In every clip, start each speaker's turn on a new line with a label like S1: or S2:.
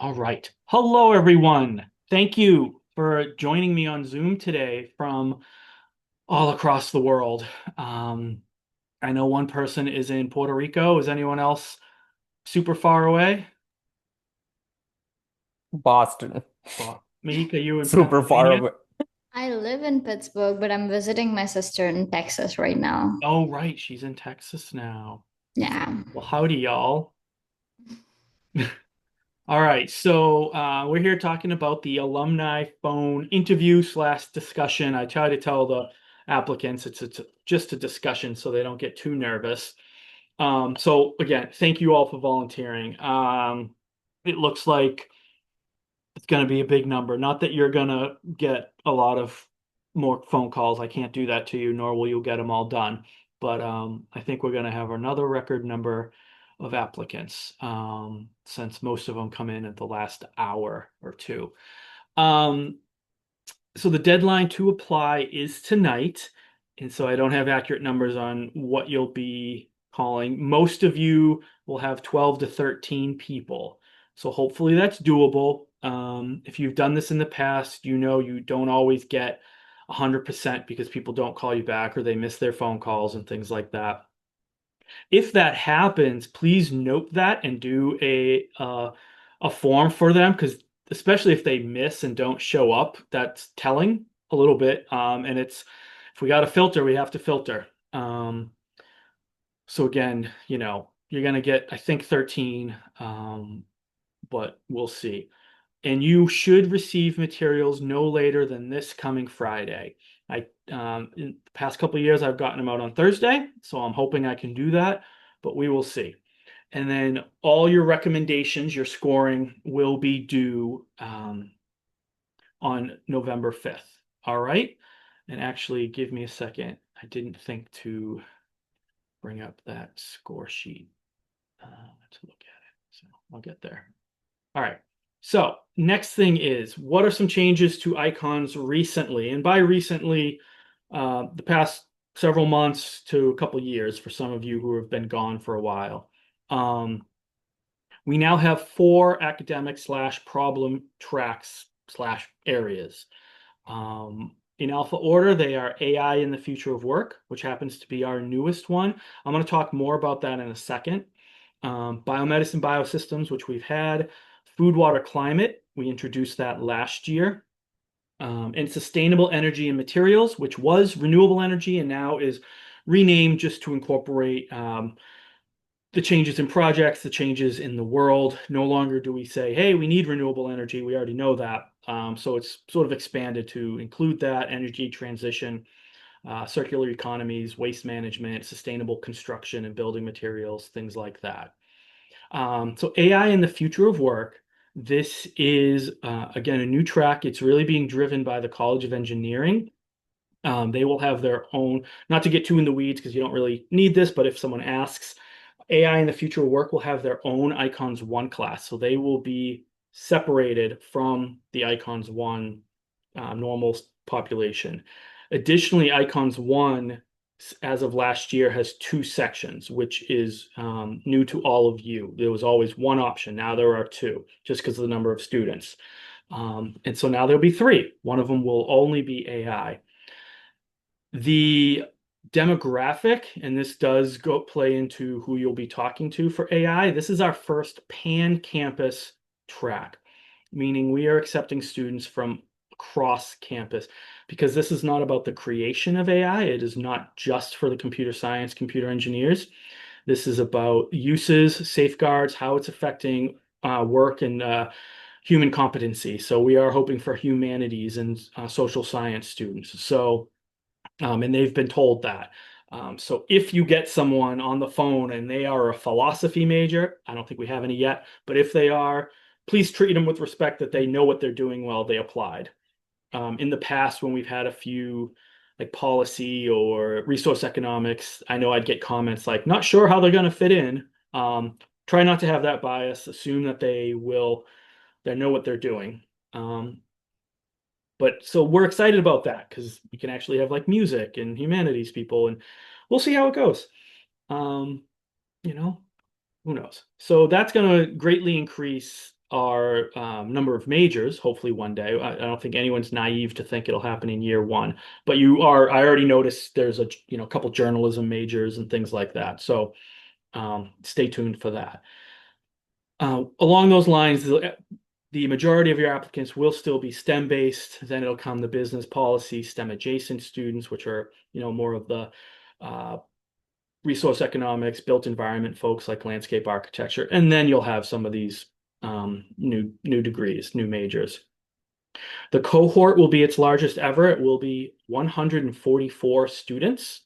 S1: All right. Hello, everyone. Thank you for joining me on Zoom today from all across the world. Um, I know one person is in Puerto Rico. Is anyone else super far away?
S2: Boston.
S1: Well, Mahika, you in
S2: Super far
S1: Pennsylvania?
S2: away.
S3: I live in Pittsburgh, but I'm visiting my sister in Texas right now.
S1: Oh, right. She's in Texas now.
S3: Yeah.
S1: Well, howdy, y'all. All right. So we're here talking about the alumni phone interview slash discussion. I try to tell the applicants it's just a discussion so they don't get too nervous. So again, thank you all for volunteering. It looks like it's going to be a big number. Not that you're going to get a lot of more phone calls. I can't do that to you, nor will you get them all done. But I think we're going to have another record number of applicants since most of them come in at the last hour or two. Um, so the deadline to apply is tonight, and so I don't have accurate numbers on what you'll be calling. Most of you will have 12 to 13 people. So hopefully that's doable. If you've done this in the past, you know you don't always get 100% because people don't call you back or they miss their phone calls and things like that. If that happens, please note that and do a form for them because especially if they miss and don't show up, that's telling a little bit. And it's if we got to filter, we have to filter. So again, you're gonna get I think 13, but we'll see. And you should receive materials no later than this coming Friday. In the past couple of years, I've gotten them out on Thursday, so I'm hoping I can do that, but we will see. And then all your recommendations, your scoring will be due on November 5th. All right. And actually, give me a second. I didn't think to bring up that score sheet to look at it. So I'll get there. All right. So next thing is, what are some changes to icons recently? And by recently, the past several months to a couple years for some of you who have been gone for a while. We now have four academic slash problem tracks slash areas. In alpha order, they are AI in the future of work, which happens to be our newest one. I'm going to talk more about that in a second. Biomedicine biosystems, which we've had. Food, water, climate, we introduced that last year. And sustainable energy and materials, which was renewable energy and now is renamed just to incorporate the changes in projects, the changes in the world. No longer do we say, hey, we need renewable energy. We already know that. So it's sort of expanded to include that energy transition, circular economies, waste management, sustainable construction and building materials, things like that. So AI in the future of work. This is, again, a new track. It's really being driven by the College of Engineering. They will have their own, not to get too in the weeds because you don't really need this, but if someone asks, AI in the future of work will have their own Icons 1 class. So they will be separated from the Icons 1 normal population. Additionally, Icons 1, as of last year, has two sections, which is new to all of you. There was always one option. Now there are two, just because of the number of students. And so now there'll be three. One of them will only be AI. The demographic, and this does go play into who you'll be talking to for AI. This is our first pan-campus track, meaning we are accepting students from across campus because this is not about the creation of AI. It is not just for the computer science, computer engineers. This is about uses, safeguards, how it's affecting work and human competency. So we are hoping for humanities and social science students. And they've been told that. So if you get someone on the phone and they are a philosophy major, I don't think we have any yet, but if they are, please treat them with respect that they know what they're doing while they applied. In the past, when we've had a few like policy or resource economics, I know I'd get comments like, not sure how they're going to fit in. Try not to have that bias. Assume that they know what they're doing. But so we're excited about that because we can actually have like music and humanities people, and we'll see how it goes. Um, you know, who knows? So that's going to greatly increase our number of majors, hopefully one day. I don't think anyone's naive to think it'll happen in year one, but I already noticed there's a couple journalism majors and things like that. So stay tuned for that. Along those lines, the majority of your applicants will still be STEM based. Then it'll come the business policy, STEM adjacent students, which are, more of the uh, resource economics, built environment folks like landscape architecture. And then you'll have some of these new degrees, new majors. The cohort will be its largest ever. It will be 144 students,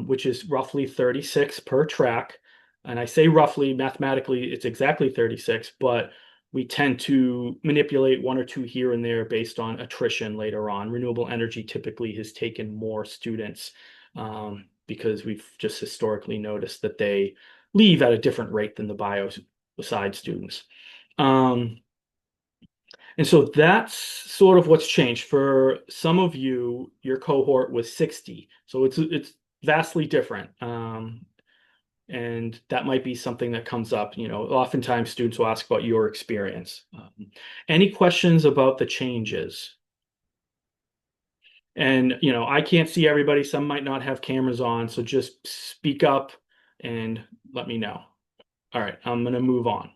S1: which is roughly 36 per track. And I say roughly, mathematically, it's exactly 36, but we tend to manipulate one or two here and there based on attrition later on. Renewable energy typically has taken more students because we've just historically noticed that they leave at a different rate than the bio side students. And so that's sort of what's changed. For some of you, your cohort was 60. So it's vastly different. And that might be something that comes up. Oftentimes students will ask about your experience. Any questions about the changes? And, I can't see everybody. Some might not have cameras on, so just speak up and let me know. All right, I'm going to move on.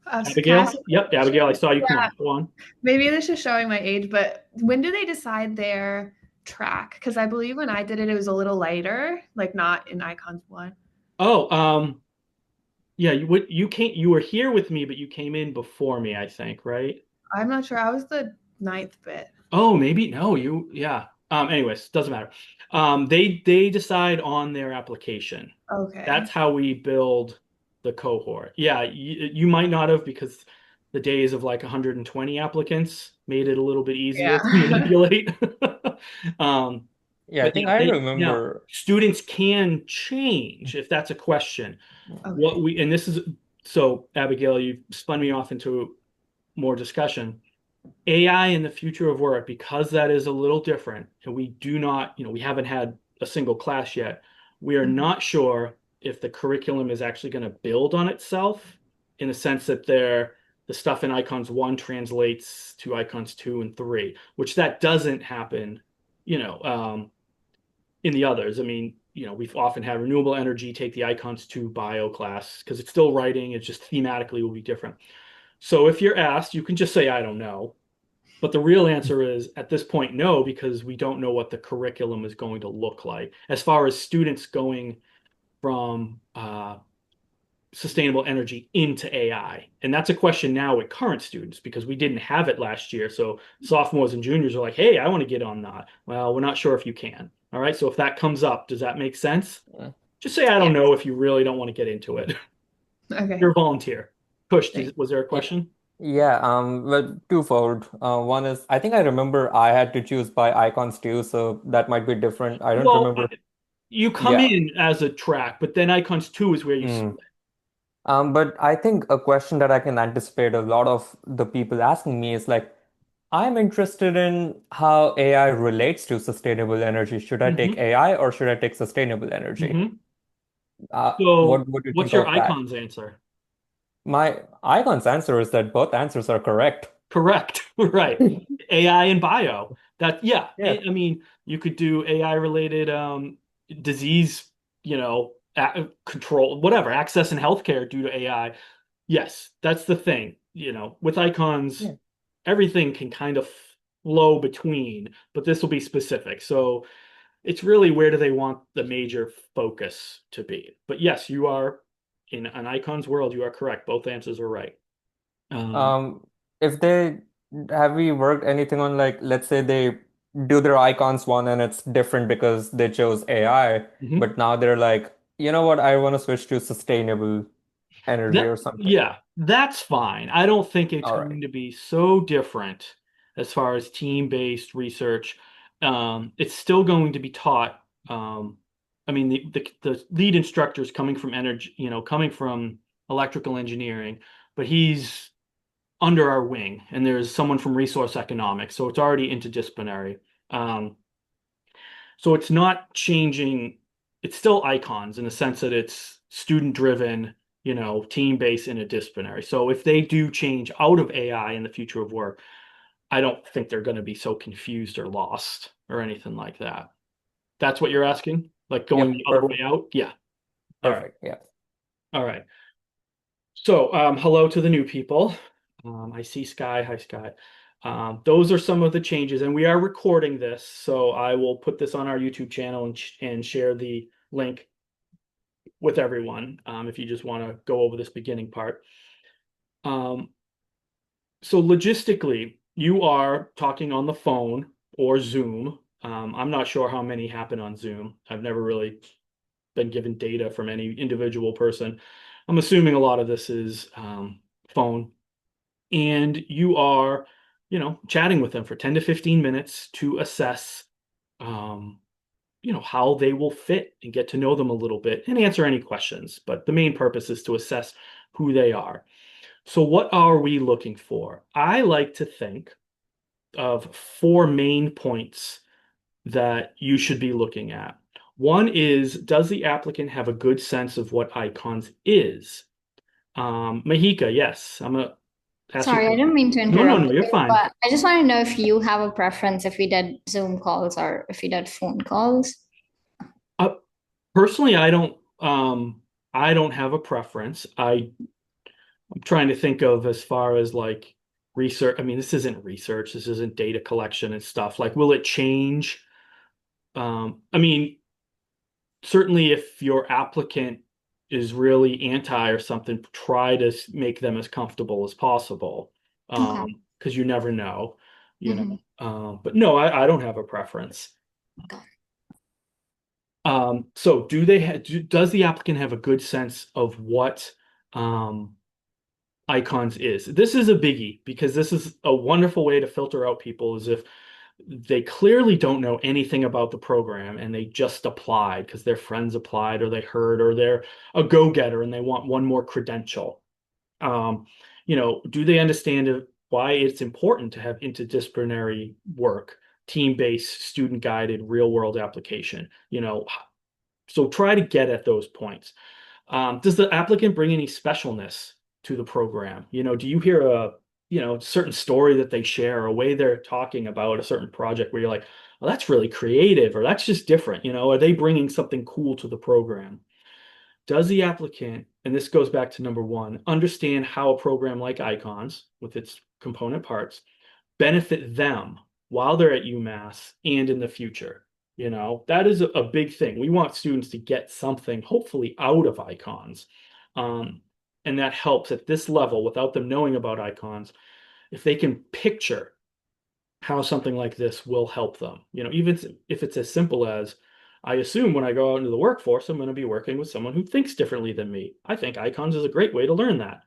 S2: Can I ask
S1: Abigail?
S2: a
S1: Yep,
S2: question?
S1: Abigail, I saw you come
S2: Yeah,
S1: on. Go on.
S2: maybe this is showing my age, but when do they decide their track? Because I believe when I did it, it was a little lighter, like not in Icons 1.
S1: Oh, yeah, you were here with me, but you came in before me, I think, right?
S2: I'm not sure. I was the ninth bit.
S1: Oh, maybe no, yeah. Anyways, doesn't matter. They decide on their application. That's
S2: Okay.
S1: how we build the cohort. Yeah, you might not have because the days of like 120 applicants made it a little bit easier to
S2: Yeah.
S1: manipulate. Um,
S4: Yeah, I
S1: but
S4: think
S1: yeah,
S4: I
S1: they now
S4: remember.
S1: students can change if that's a question.
S2: Okay.
S1: And this is so Abigail, you spun me off into more discussion. AI in the future of work, because that is a little different, and we do not, we haven't had a single class yet. We are
S2: Mhm.
S1: not sure if the curriculum is actually going to build on itself in the sense that the stuff in icons one translates to icons two and three, which that doesn't happen, you know, um, in the others. I mean, we've often had renewable energy take the icons two bio class because it's still writing, it's just thematically will be different. So if you're asked, you can just say, I don't know. But the real answer is at this point, no, because we don't know what the curriculum is going to look like as far as students going from sustainable energy into AI. And that's a question now with current students because we didn't have it last year. So sophomores and juniors are like, hey, I want to get on that. Well, we're not sure if you can. All right. So if that comes up, does that make sense?
S4: uh,
S1: Just say, I don't
S2: Yeah.
S1: know if you really don't want to get into it. You're
S2: Okay.
S1: a volunteer. Push,
S2: Thanks.
S1: was there a
S4: yeah,
S1: question?
S4: yeah, well, twofold. One is I think I remember I had to choose by icons too, so that might be different. I don't
S1: Well,
S4: remember.
S1: you come
S4: Yeah.
S1: in as a track, but then icons two is where you
S4: Mm.
S1: split.
S4: But I think a question that I can anticipate a lot of the people asking me is like, I'm interested in how AI relates to sustainable energy. Should I take
S1: Hmm.
S4: AI or should I take sustainable energy?
S1: Hmm. So
S4: What do you
S1: what's
S4: think
S1: your
S4: of that?
S1: icons answer?
S4: My icon's answer is that both answers are correct.
S1: Correct. Right. AI and bio. That, yeah.
S4: Yeah.
S1: I mean, you could do AI related disease, control, whatever, access and healthcare due to AI. Yes, that's the thing. With icons,
S4: Yeah.
S1: everything can kind of flow between, but this will be specific. So it's really where do they want the major focus to be. But yes, you are in an icons world, you are correct. Both answers are right. Um,
S4: Um, if they have we worked anything on like let's say they do their icons one and it's different because they chose AI,
S1: mhm.
S4: but now they're like, you know what, I want to switch to sustainable energy
S1: That,
S4: or something.
S1: yeah, that's fine. I don't think it's
S4: All right.
S1: going to be so different as far as team-based research. It's still going to be taught. I mean, the lead instructor is coming from energy, coming from electrical engineering, but he's under our wing, and there's someone from resource economics, so it's already interdisciplinary. Um, so it's not changing. It's still icons in the sense that it's student driven. team-based interdisciplinary. So if they do change out of AI in the future of work, I don't think they're going to be so confused or lost or anything like that. That's what you're asking? Like going
S4: Yep,
S1: the other way
S4: perfect.
S1: out? Yeah. All right.
S4: Perfect. Yeah.
S1: All right. So, hello to the new people. I see Sky. Hi, Sky. Those are some of the changes, and we are recording this, so I will put this on our YouTube channel and share the link with everyone if you just want to go over this beginning part. Um, so logistically, you are talking on the phone or Zoom. I'm not sure how many happen on Zoom. I've never really been given data from any individual person. I'm assuming a lot of this is phone. And you are, chatting with them for 10 to 15 minutes to assess, um, how they will fit and get to know them a little bit and answer any questions. But the main purpose is to assess who they are. So, what are we looking for? I like to think of four main points that you should be looking at. One is, does the applicant have a good sense of what icons is? Mahika, yes, I'm gonna ask you.
S3: Sorry, I didn't mean to
S1: No, no,
S3: interrupt
S1: no, you're
S3: you,
S1: fine.
S3: but I just want to know if you have a preference if we did Zoom calls or if we did phone calls.
S1: Uh, Personally, I don't have a preference. I'm trying to think of as far as like research. I mean, this isn't research. This isn't data collection and stuff. Like, will it change? I mean, certainly if your applicant is really anti or something, try to make them as comfortable as possible.
S3: Okay.
S1: Because you never know, you know.
S3: Hmm.
S1: But no, I don't have a preference.
S3: Okay.
S1: So does the applicant have a good sense of what um, icons is? This is a biggie because this is a wonderful way to filter out people is if they clearly don't know anything about the program and they just applied because their friends applied or they heard or they're a go-getter and they want one more credential. Um, do they understand why it's important to have interdisciplinary work, team-based, student-guided, real-world application? So try to get at those points. Does the applicant bring any specialness to the program? Do you hear a certain story that they share, or a way they're talking about a certain project where you're like, well, that's really creative, or that's just different? Are they bringing something cool to the program? Does the applicant, and this goes back to number one, understand how a program like Icons, with its component parts, benefit them while they're at UMass and in the future? That is a big thing. We want students to get something, hopefully, out of icons. Um, and that helps at this level without them knowing about icons. If they can picture how something like this will help them, even if it's as simple as, I assume when I go out into the workforce, I'm going to be working with someone who thinks differently than me. I think icons is a great way to learn that.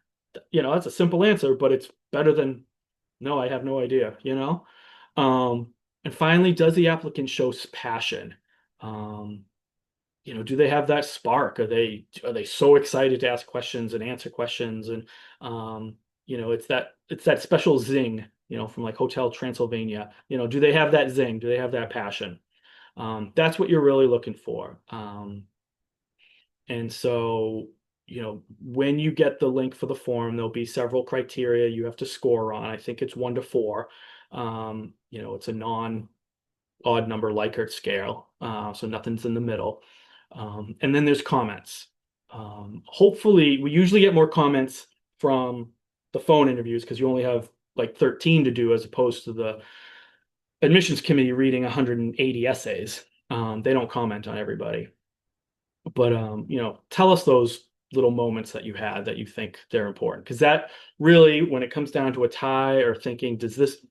S1: That's a simple answer, but it's better than no, I have no idea, Um, and finally, does the applicant show passion? Um, do they have that spark? Are they so excited to ask questions and answer questions? And it's that special zing, from like Hotel Transylvania. Do they have that zing? Do they have that passion? That's what you're really looking for. And so, when you get the link for the form, there'll be several criteria you have to score on. I think it's 1 to 4. It's a non-odd number Likert scale, so nothing's in the middle. And then there's comments. Hopefully, we usually get more comments from the phone interviews because you only have like 13 to do as opposed to the admissions committee reading 180 essays. They don't comment on everybody. But tell us those little moments that you had that you think they're important. Because that really, when it comes down to a tie or thinking, does this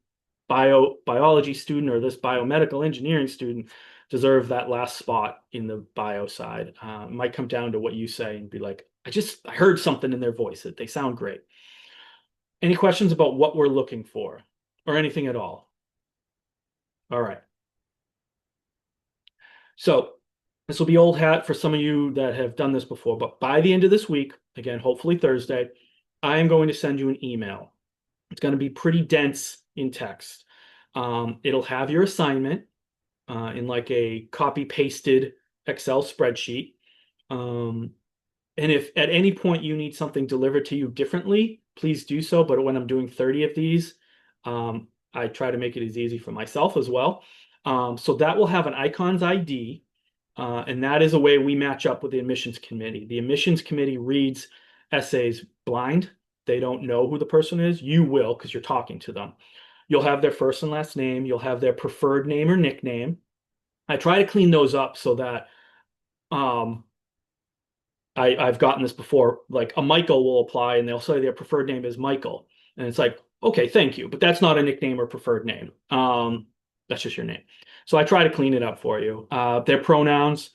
S1: biology student or this biomedical engineering student deserve that last spot in the bio side? It might come down to what you say and be like, I heard something in their voice that they sound great. Any questions about what we're looking for or anything at all? All right. So this will be old hat for some of you that have done this before, but by the end of this week, again, hopefully Thursday, I am going to send you an email. It's going to be pretty dense in text. It'll have your assignment in like a copy pasted Excel spreadsheet. And if at any point you need something delivered to you differently, please do so. But when I'm doing 30 of these, I try to make it as easy for myself as well. So that will have an icons ID, and that is a way we match up with the admissions committee. The admissions committee reads essays blind. They don't know who the person is. You will, because you're talking to them. You'll have their first and last name. You'll have their preferred name or nickname. I try to clean those up so that um, I've gotten this before. Like a Michael will apply and they'll say their preferred name is Michael. And it's like, okay, thank you. But that's not a nickname or preferred name. That's just your name. So I try to clean it up for you. Their pronouns,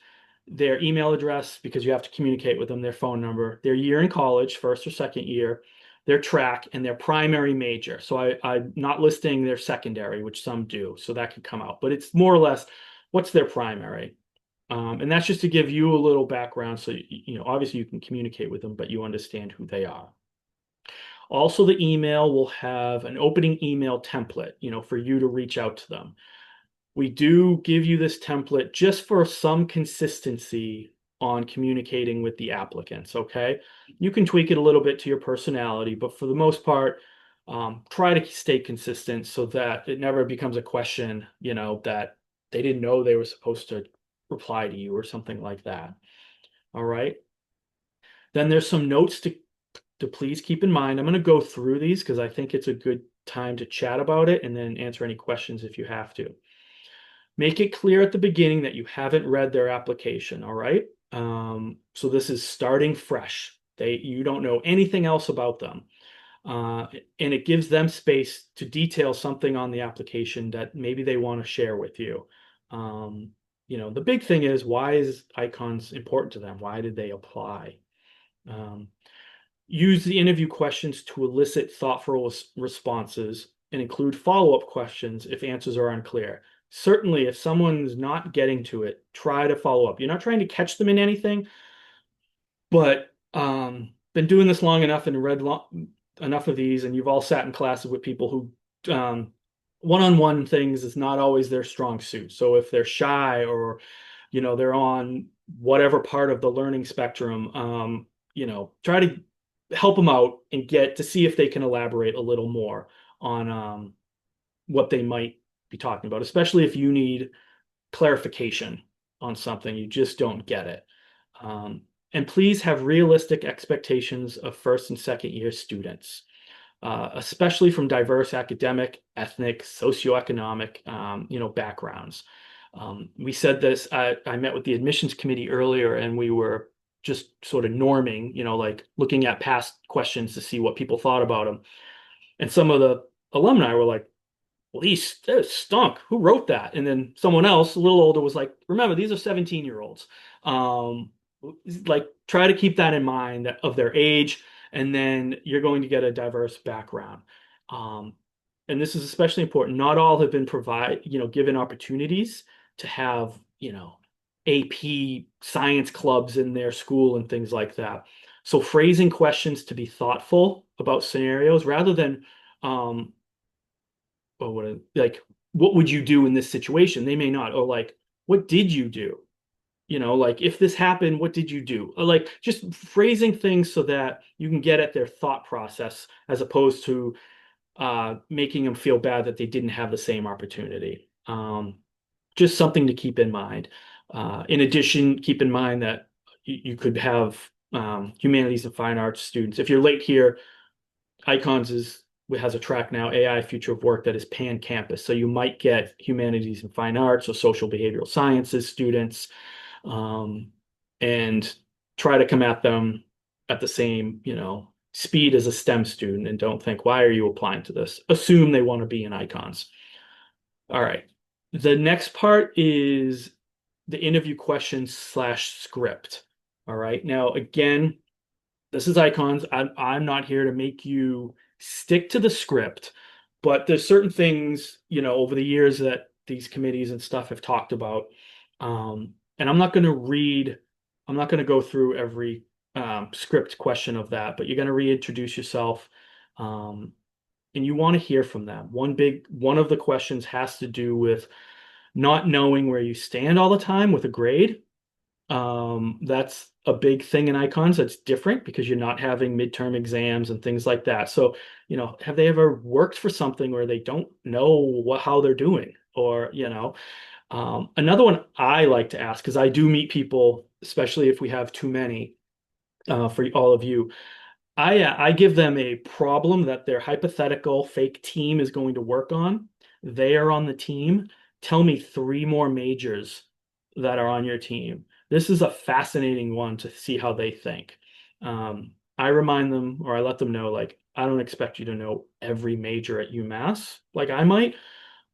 S1: their email address, because you have to communicate with them, their phone number, their year in college, first or second year, their track, and their primary major. So I'm not listing their secondary, which some do. So that could come out. But it's more or less what's their primary. And that's just to give you a little background so obviously you can communicate with them, but you understand who they are. Also, the email will have an opening email template, for you to reach out to them. We do give you this template just for some consistency on communicating with the applicants, okay? You can tweak it a little bit to your personality, but for the most part, try to stay consistent so that it never becomes a question, that they didn't know they were supposed to reply to you or something like that. All right. Then there's some notes to please keep in mind. I'm going to go through these because I think it's a good time to chat about it and then answer any questions if you have to. Make it clear at the beginning that you haven't read their application. All right. So this is starting fresh. You don't know anything else about them. And it gives them space to detail something on the application that maybe they want to share with you. The big thing is, why is icons important to them? Why did they apply? Use the interview questions to elicit thoughtful responses and include follow-up questions if answers are unclear. Certainly, if someone's not getting to it, try to follow up. You're not trying to catch them in anything, but been doing this long enough and read enough of these, and you've all sat in classes with people who one-on-one things is not always their strong suit. So if they're shy or they're on whatever part of the learning spectrum, try to help them out and get to see if they can elaborate a little more on what they might be talking about, especially if you need clarification on something, you just don't get it. And please have realistic expectations of first and second year students, especially from diverse academic, ethnic, socioeconomic, backgrounds. We said this, I met with the admissions committee earlier and we were just sort of norming, like looking at past questions to see what people thought about them. And some of the alumni were like, well, this stunk. Who wrote that? And then someone else, a little older, was like, remember, these are 17-year-olds. Like, try to keep that in mind of their age, and then you're going to get a diverse background. And this is especially important. Not all have been given opportunities to have, AP science clubs in their school and things like that. So phrasing questions to be thoughtful about scenarios rather than, what would you do in this situation? They may not. Or like, what did you do? Like if this happened, what did you do? Or like just phrasing things so that you can get at their thought process as opposed to making them feel bad that they didn't have the same opportunity. Just something to keep in mind. In addition, keep in mind that you could have humanities and fine arts students. If you're late here, Icons has a track now, AI Future of Work, that is pan-campus. So you might get humanities and fine arts or social behavioral sciences students, and try to come at them at the same, speed as a STEM student, and don't think, why are you applying to this? Assume they want to be in Icons. All right. The next part is the interview questions / script. All right. Now, again, this is Icons. I'm not here to make you stick to the script, but there's certain things, over the years that these committees and stuff have talked about. And I'm not going to go through every script question of that, but you're going to reintroduce yourself. And you want to hear from them. One of the questions has to do with not knowing where you stand all the time with a grade. That's a big thing in icons that's different because you're not having midterm exams and things like that. So, have they ever worked for something where they don't know how they're doing? Or, another one I like to ask, because I do meet people, especially if we have too many, for all of you. I give them a problem that their hypothetical fake team is going to work on. They are on the team. Tell me three more majors that are on your team. This is a fascinating one to see how they think. I remind them, or I let them know, like, I don't expect you to know every major at UMass, like I might,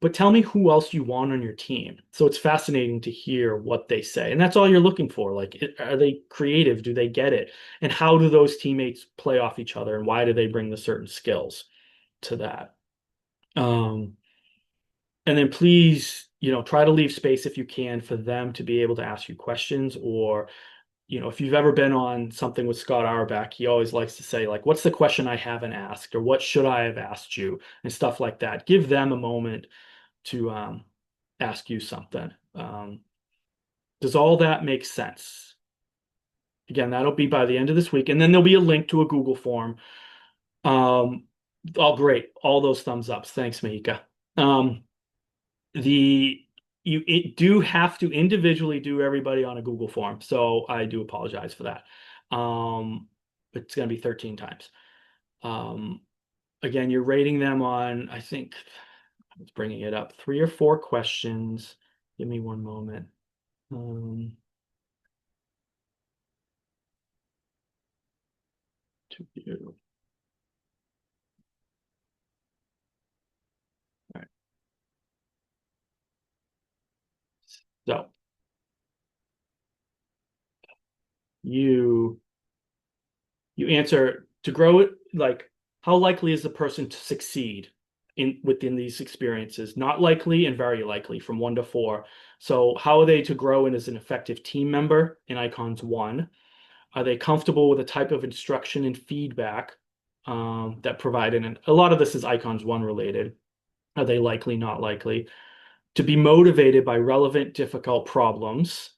S1: but tell me who else you want on your team. So it's fascinating to hear what they say. And that's all you're looking for. Like, are they creative? Do they get it? And how do those teammates play off each other? And why do they bring the certain skills to that? And then please, try to leave space if you can for them to be able to ask you questions. Or, if you've ever been on something with Scott Auerbach, he always likes to say, like, what's the question I haven't asked? Or what should I have asked you? And stuff like that. Give them a moment to ask you something. Does all that make sense? Again, that'll be by the end of this week, and then there'll be a link to a Google form. All great, all those thumbs ups. Thanks, Mahika. You do have to individually do everybody on a Google form, so I do apologize for that. It's going to be 13 times. Again, you're rating them on, I think, I was bringing it up, 3 or 4 questions. Give me one moment. To you. All right. So you answer to grow it, like, how likely is the person to succeed within these experiences? Not likely and very likely, from 1 to 4. So how are they to grow in as an effective team member in icons 1? Are they comfortable with the type of instruction and feedback that provided? And a lot of this is icons 1 related. Are they likely, not likely? To be motivated by relevant, difficult problems,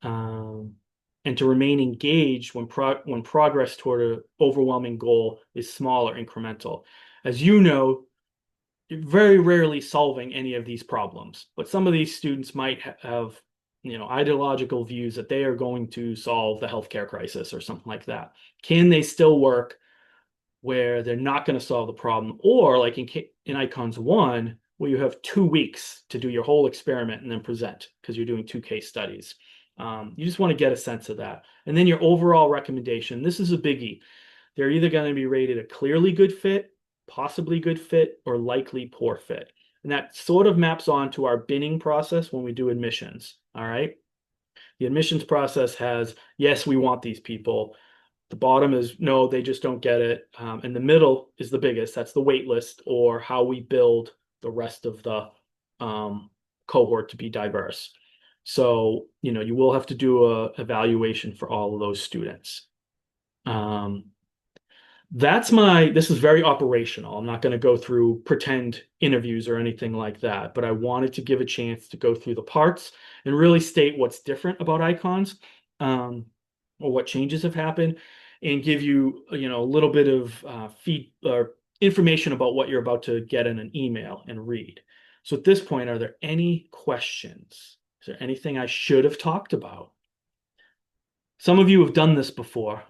S1: and to remain engaged when progress toward an overwhelming goal is small or incremental. As you know, you're very rarely solving any of these problems, but some of these students might have, ideological views that they are going to solve the healthcare crisis or something like that. Can they still work where they're not going to solve the problem? Or like in icons 1, where you have 2 weeks to do your whole experiment and then present because you're doing 2 case studies. You just want to get a sense of that. And then your overall recommendation, this is a biggie. They're either going to be rated a clearly good fit, possibly good fit, or likely poor fit. And that sort of maps on to our binning process when we do admissions. All right. The admissions process has, yes, we want these people. The bottom is no, they just don't get it. And the middle is the biggest. That's the wait list, or how we build the rest of the cohort to be diverse. So, you will have to do a evaluation for all of those students. This is very operational. I'm not going to go through pretend interviews or anything like that, but I wanted to give a chance to go through the parts and really state what's different about icons, or what changes have happened, and give you, a little bit of feed or information about what you're about to get in an email and read. So at this point, are there any questions? Is there anything I should have talked about? Some of you have done this before.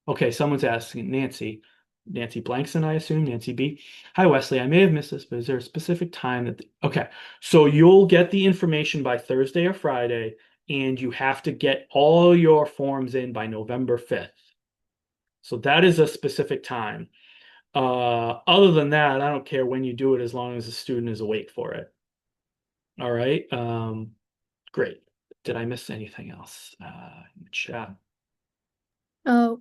S1: Okay, someone's asking, Nancy Blankson, I assume, Nancy B. Hi, Wesley. I may have missed this, but is there a specific time that okay, so you'll get the information by Thursday or Friday, and you have to get all your forms in by November 5th. So that is a specific time. Other than that, I don't care when you do it as long as the student is awake for it. All right. Great. Did I miss anything else in the chat?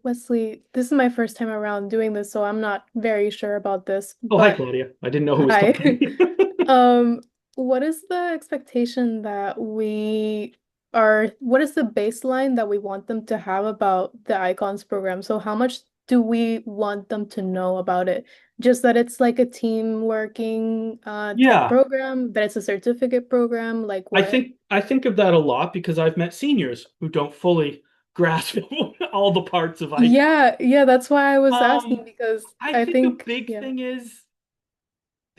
S5: Wesley, this is my first time around doing this, so I'm not very sure about this.
S1: Oh, hi,
S5: But
S1: Claudia. I didn't know who was
S5: hi.
S1: talking.
S5: What is the expectation that what is the baseline that we want them to have about the icons program? So how much do we want them to know about it? Just that it's like a team working type
S1: Yeah.
S5: program, that it's a certificate program, like
S1: I
S5: what?
S1: think of that a lot because I've met seniors who don't fully grasp all the parts of IT.
S5: Yeah, that's why I was asking
S1: Um,
S5: because
S1: I
S5: I
S1: think a
S5: think,
S1: big
S5: yeah.
S1: thing is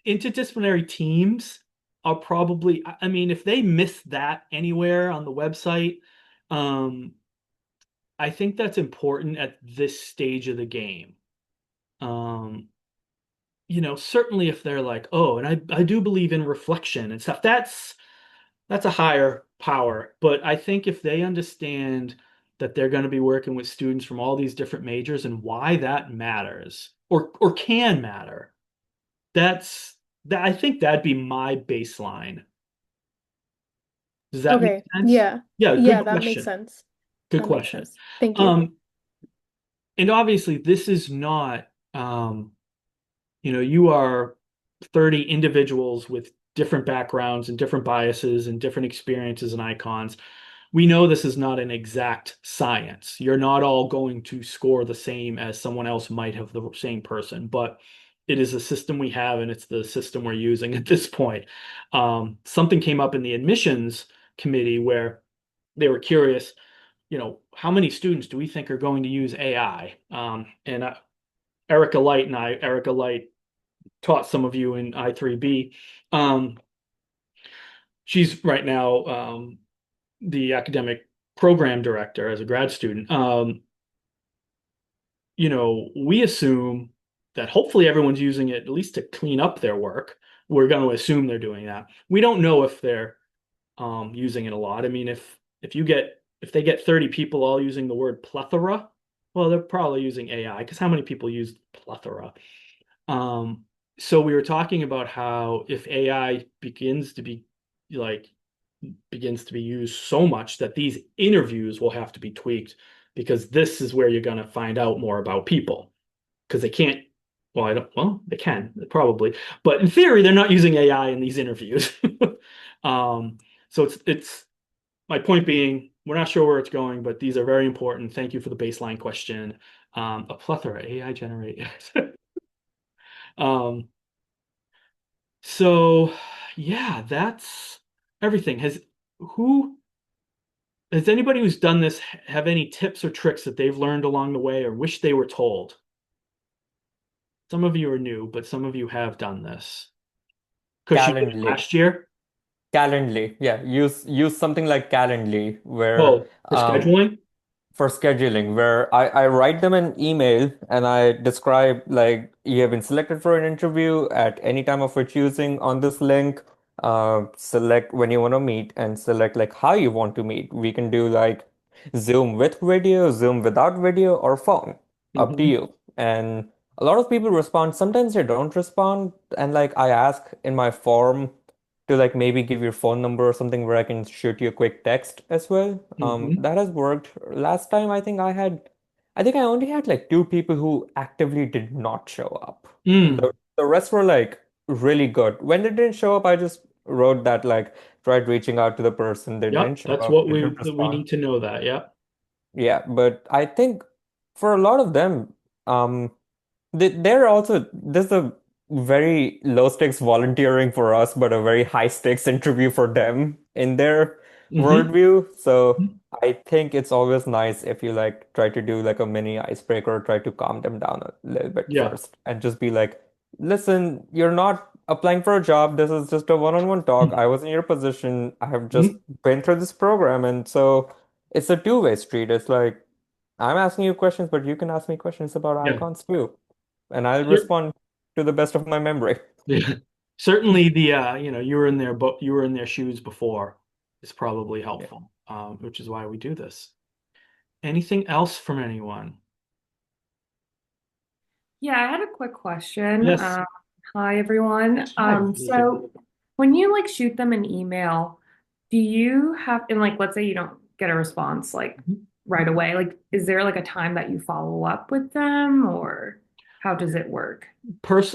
S1: interdisciplinary teams are probably, I mean, if they miss that anywhere on the website, um, I think that's important at this stage of the game. Um, certainly if they're like, oh, and I do believe in reflection and stuff, that's a higher power. But I think if they understand that they're going to be working with students from all these different majors and why that matters or can matter, that I think that'd be my baseline. Does that make
S5: Okay.
S1: sense?
S5: Yeah.
S1: Yeah,
S5: Yeah,
S1: good
S5: that makes
S1: question.
S5: sense.
S1: Good
S5: That makes
S1: question.
S5: sense. Thank you.
S1: Um, and obviously this is not you are 30 individuals with different backgrounds and different biases and different experiences and icons. We know this is not an exact science. You're not all going to score the same as someone else might have the same person, but it is a system we have and it's the system we're using at this point. Something came up in the admissions committee where they were curious, how many students do we think are going to use AI? And Erica Light taught some of you in I3B. Um, she's right now the academic program director as a grad student. We assume that hopefully everyone's using it at least to clean up their work. We're going to assume they're doing that. We don't know if they're using it a lot. I mean, if they get 30 people all using the word plethora, well, they're probably using AI because how many people use plethora? Um, so we were talking about how if AI like begins to be used so much that these interviews will have to be tweaked because this is where you're going to find out more about people because they can't. Well, I don't. Well, they can probably, but in theory, they're not using AI in these interviews. um, so it's my point being, we're not sure where it's going, but these are very important. Thank you for the baseline question. A plethora AI generated. um, So, yeah, that's everything. Who has anybody who's done this have any tips or tricks that they've learned along the way or wish they were told? Some of you are new, but some of you have done this because you did it
S4: Calendly.
S1: last year.
S4: Calendly. Yeah. Use something like Calendly where
S1: Oh, for scheduling?
S4: for scheduling where I write them an email and I describe like you have been selected for an interview at any time of your choosing on this link. Select when you want to meet and select like how you want to meet. We can do like Zoom with video, Zoom without video, or phone. Up to
S1: Hmm.
S4: you. And a lot of people respond. Sometimes they don't respond. And like I ask in my form to like maybe give your phone number or something where I can shoot you a quick text as well.
S1: Hmm.
S4: That has worked. Last time I think I only had like two people who actively did not show up.
S1: Mm.
S4: The rest were like really good. When they didn't show up, I just wrote that like tried reaching out to the person. They didn't
S1: Yep,
S4: show
S1: that's
S4: up.
S1: what
S4: They didn't
S1: we
S4: respond.
S1: need to know that. Yep.
S4: Yeah, but I think for a lot of them, um, they're also there's a very low stakes volunteering for us, but a very high stakes interview for them in their
S1: Hmm.
S4: worldview. So I think it's always nice if you like try to do like a mini icebreaker, try to calm them down a little bit
S1: Yeah.
S4: first, and just be like, listen, you're not applying for a job. This is just a one-on-one talk. I was in your position. I have just
S1: Mhm.
S4: been through this program, and so it's a two-way street. It's like I'm asking you questions, but you can ask me questions about
S1: Yeah.
S4: icons too, and I'll
S1: Cer-
S4: respond to the best of my memory.
S1: yeah. Certainly the you were in their you were in their shoes before is probably
S4: Yeah.
S1: helpful, which is why we do this. Anything else from anyone?
S6: Yeah, I had a quick question.
S1: Yes.
S6: Hi everyone.
S1: Hi, Lisa.
S6: So when you like shoot them an email, do you have, and like let's say you don't get a response like
S1: Mhm.
S6: right away, like is there like a time that you follow up with them or how does it work?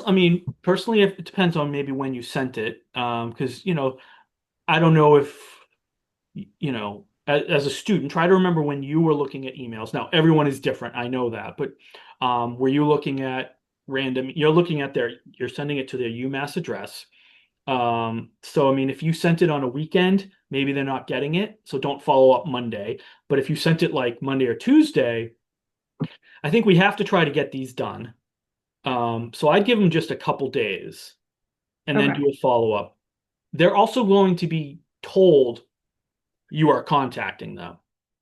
S1: I mean, personally, it depends on maybe when you sent it. Because, I don't know if, as a student, try to remember when you were looking at emails. Now, everyone is different. I know that. But were you looking at you're looking at you're sending it to their UMass address. So, I mean, if you sent it on a weekend, maybe they're not getting it, so don't follow up Monday. But if you sent it like Monday or Tuesday, I think we have to try to get these done. So I'd give them just a couple days and then
S6: Okay.
S1: do a follow-up. They're also going to be told you are contacting them.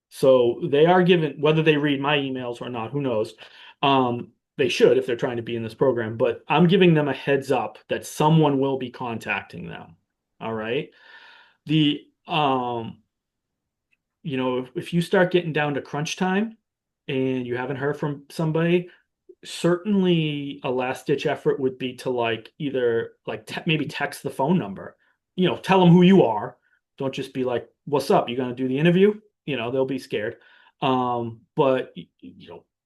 S1: So they are given, whether they read my emails or not, who knows? They should if they're trying to be in this program, but I'm giving them a heads up that someone will be contacting them. All right. The if you start getting down to crunch time and you haven't heard from somebody, certainly a last ditch effort would be to like either like maybe text the phone number, tell them who you are. Don't just be like, what's up? You gonna do the interview? They'll be scared. But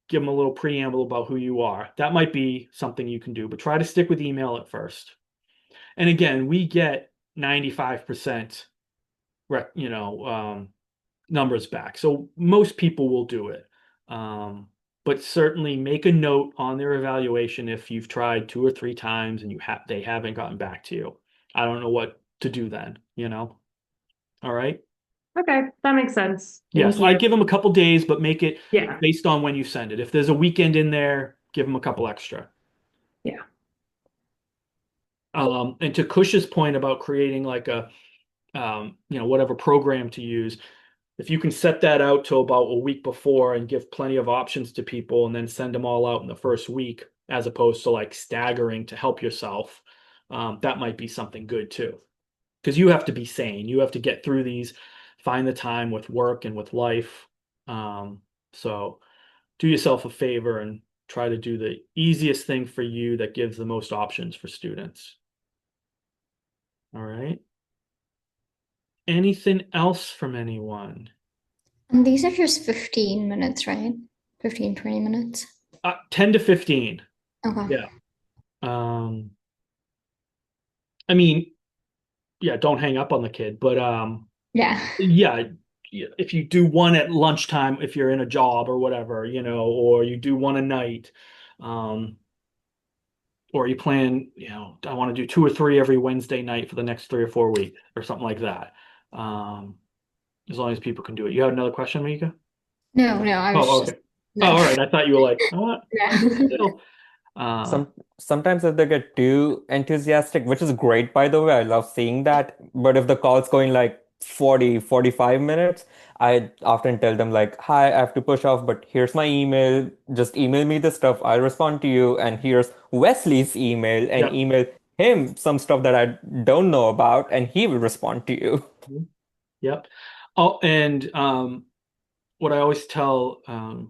S1: give them a little preamble about who you are. That might be something you can do, but try to stick with email at first. And again, we get 95% numbers back. So most people will do it. But certainly make a note on their evaluation if you've tried 2 or 3 times and they haven't gotten back to you. I don't know what to do then. All right.
S6: Okay, that makes sense.
S1: Yeah,
S6: Thank
S1: so
S6: you.
S1: I'd give them a couple days, but make it
S6: Yeah.
S1: based on when you send it. If there's a weekend in there, give them a couple extra.
S6: Yeah.
S1: And to Kush's point about creating like a whatever program to use, if you can set that out to about a week before and give plenty of options to people and then send them all out in the first week, as opposed to like staggering to help yourself, that might be something good too. Because you have to be sane. You have to get through these, find the time with work and with life. So do yourself a favor and try to do the easiest thing for you that gives the most options for students. All right. Anything else from anyone?
S3: And these are just 15 minutes, right? 15, 20 minutes.
S1: 10 to 15.
S3: Okay.
S1: Yeah. I mean, yeah, don't hang up on the kid, but
S3: Yeah.
S1: yeah, if you do one at lunchtime, if you're in a job or whatever, or you do one a night, um, or you plan, I want to do 2 or 3 every Wednesday night for the next 3 or 4 weeks or something like that. As long as people can do it. You had another question, Mika?
S3: No, I was
S1: Oh,
S3: just
S1: okay.
S3: no.
S1: Oh, all right. I thought you were like,
S3: Yeah.
S1: still.
S4: Sometimes if they get too enthusiastic, which is great by the way, I love seeing that. But if the call's going like 40, 45 minutes, I often tell them like, hi, I have to push off, but here's my email. Just email me the stuff. I'll respond to you. And here's Wesley's email and
S1: Yep.
S4: email him some stuff that I don't know about, and he will respond to you.
S1: Yep. Oh, and what I always tell,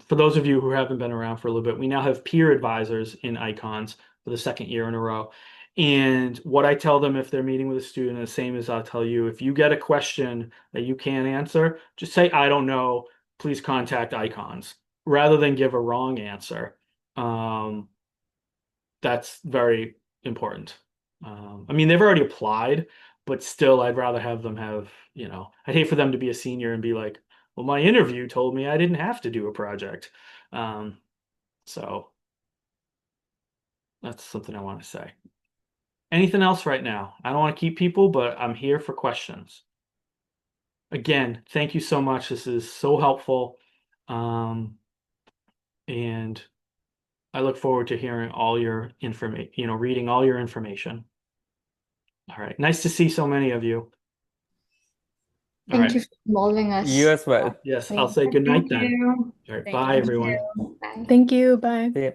S1: for those of you who haven't been around for a little bit, we now have peer advisors in Icons for the second year in a row. And what I tell them if they're meeting with a student, the same as I'll tell you, if you get a question that you can't answer, just say, I don't know, please contact Icons, rather than give a wrong answer. That's very important. I mean, they've already applied, but still, I'd rather have them I'd hate for them to be a senior and be like, well, my interview told me I didn't have to do a project. So that's something I want to say. Anything else right now? I don't want to keep people, but I'm here for questions. Again, thank you so much. This is so helpful. And I look forward to hearing all your information, reading all your information. All right. Nice to see so many of you. All
S3: Thank
S1: right.
S3: you for involving us.
S4: You as well.
S1: Yes, I'll say good night
S6: Thank
S1: then.
S6: you.
S1: All right.
S5: Thank
S1: Bye,
S5: you.
S1: everyone.
S3: Bye.
S5: Thank you. Bye.
S4: See ya.